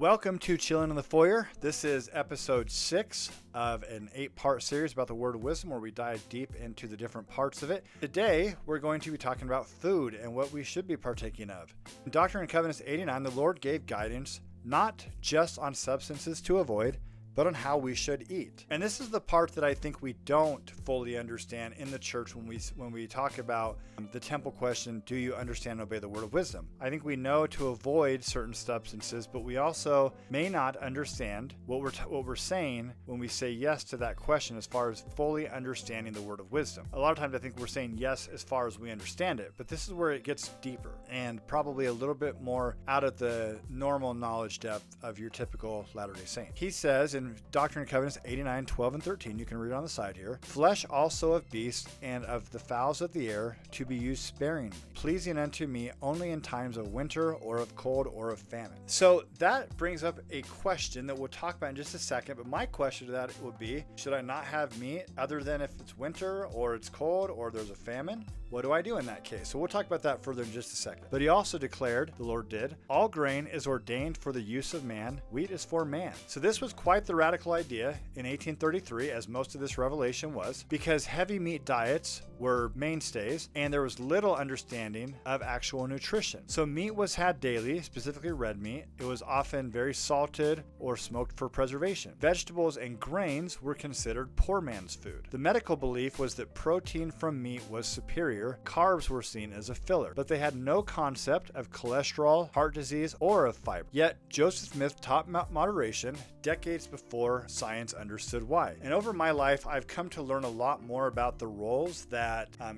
Welcome to Chillin' in the Foyer. This is episode 6 of an 8-part series about the Word of Wisdom where we dive deep into the different parts of it. Today, we're going to be talking about food and what we should be partaking of. In Doctrine and Covenants 89, the Lord gave guidance not just on substances to avoid, but on how we should eat. And this is the part that I think we don't fully understand in the church when we talk about the temple question, do you understand and obey the word of wisdom? I think we know to avoid certain substances, but we also may not understand what we're saying when we say yes to that question as far as fully understanding the word of wisdom. A lot of times I think we're saying yes as far as we understand it, but this is where it gets deeper and probably a little bit more out of the normal knowledge depth of your typical Latter-day Saint. He says in Doctrine and Covenants 89, 12, and 13, you can read it on the side here, flesh also of beasts and of the fowls of the air to be used sparingly, pleasing unto me only in times of winter or of cold or of famine. So that brings up a question that we'll talk about in just a second, but my question to that would be, should I not have meat other than if it's winter or it's cold or there's a famine? What do I do in that case? So we'll talk about that further in just a second. But he also declared, the Lord did, all grain is ordained for the use of man, wheat is for man. So this was quite the radical idea in 1833, as most of this revelation was, because heavy meat diets were mainstays and there was little understanding of actual nutrition. So meat was had daily, specifically red meat. It was often very salted or smoked for preservation. Vegetables and grains were considered poor man's food. The medical belief was that protein from meat was superior. Carbs were seen as a filler, but they had no concept of cholesterol, heart disease, or of fiber. Yet Joseph Smith taught moderation decades before science understood why. And over my life, I've come to learn a lot more about the roles that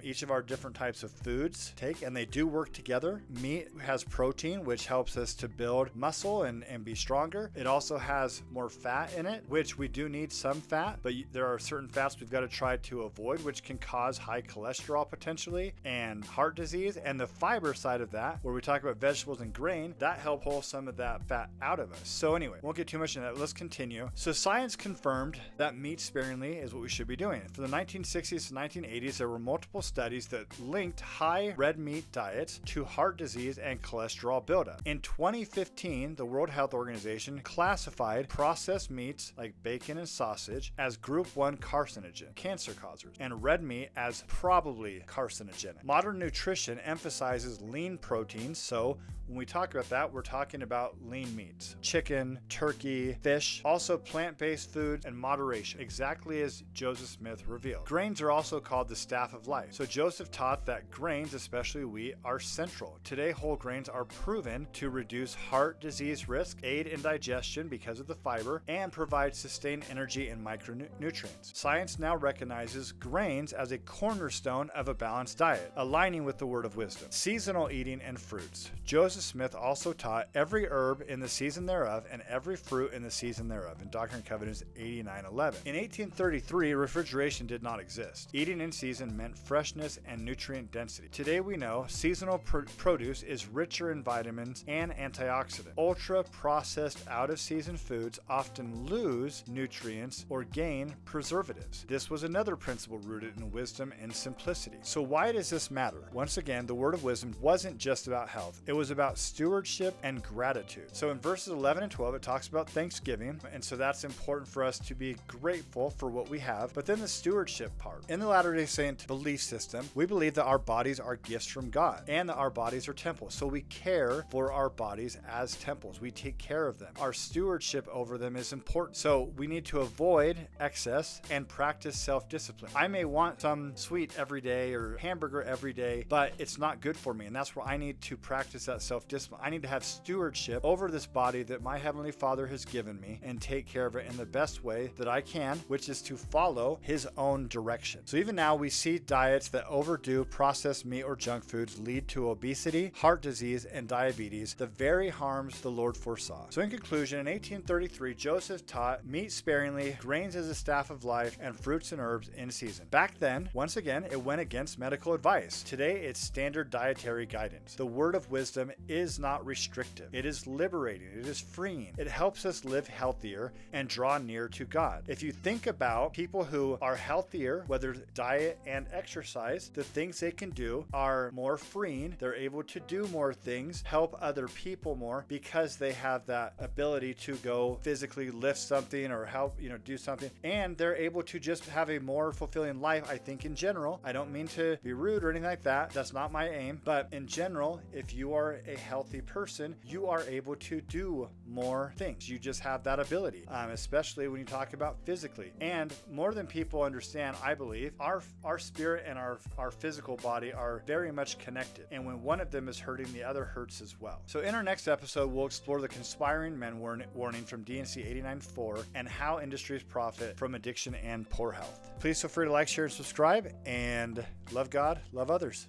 each of our different types of foods take, and they do work together. Meat has protein, which helps us to build muscle and be stronger. It also has more fat in it, which we do need some fat, but there are certain fats we've got to try to avoid, which can cause high cholesterol potentially and heart disease. And the fiber side of that, where we talk about vegetables and grain, that help pull some of that fat out of us. So anyway, won't get too much into that. Let's continue. So science confirmed that meat sparingly is what we should be doing. For the 1960s to 1980s, there were multiple studies that linked high red meat diets to heart disease and cholesterol buildup. In 2015, the World Health Organization classified processed meats like bacon and sausage as group 1 carcinogen, cancer causers, and red meat as probably carcinogenic. Modern nutrition emphasizes lean proteins, so when we talk about that, we're talking about lean meats, chicken, turkey, fish, also plant-based foods, and moderation, exactly as Joseph Smith revealed. Grains are also called the staff of life. So Joseph taught that grains, especially wheat, are central. Today, whole grains are proven to reduce heart disease risk, aid in digestion because of the fiber, and provide sustained energy and micronutrients. Science now recognizes grains as a cornerstone of a balanced diet, aligning with the word of wisdom. Seasonal eating and fruits. Joseph Smith also taught every herb in the season thereof and every fruit in the season thereof in Doctrine and Covenants 89:11. In 1833, refrigeration did not exist. Eating in season meant freshness and nutrient density. Today we know seasonal produce is richer in vitamins and antioxidants. Ultra-processed out-of-season foods often lose nutrients or gain preservatives. This was another principle rooted in wisdom and simplicity. So why does this matter? Once again, the word of wisdom wasn't just about health. It was about stewardship and gratitude. So in verses 11 and 12, it talks about thanksgiving. And so that's important for us to be grateful for what we have. But then the stewardship part. In the Latter-day Saint belief system, we believe that our bodies are gifts from God and that our bodies are temples. So we care for our bodies as temples. We take care of them. Our stewardship over them is important. So we need to avoid excess and practice self-discipline. I may want some sweet every day or hamburger every day, but it's not good for me. And that's where I need to practice that self-discipline. I need to have stewardship over this body that my Heavenly Father has given me and take care of it in the best way that I can, which is to follow His own direction. So even now we see diets that overdo processed meat or junk foods lead to obesity, heart disease, and diabetes, the very harms the Lord foresaw. So in conclusion, in 1833, Joseph taught meat sparingly, grains as a staff of life, and fruits and herbs in season. Back then, once again, it went against medical advice. Today, it's standard dietary guidance. The word of wisdom is not restrictive. It is liberating. It is freeing. It helps us live healthier and draw near to God. If you think about people who are healthier, whether diet and exercise, the things they can do are more freeing. They're able to do more things, help other people more because they have that ability to go physically lift something or help, do something. And they're able to just have a more fulfilling life, I think, in general. I don't mean to be rude or anything like that. That's not my aim. But in general, if you are a healthy person, you are able to do more things. You just have that ability, especially when you talk about physically. And more than people understand, I believe, our spirit and our physical body are very much connected. And when one of them is hurting, the other hurts as well. So in our next episode, we'll explore the conspiring men warning from D&C 89.4 and how industries profit from addiction and poor health. Please feel free to like, share, and subscribe, and love God, love others.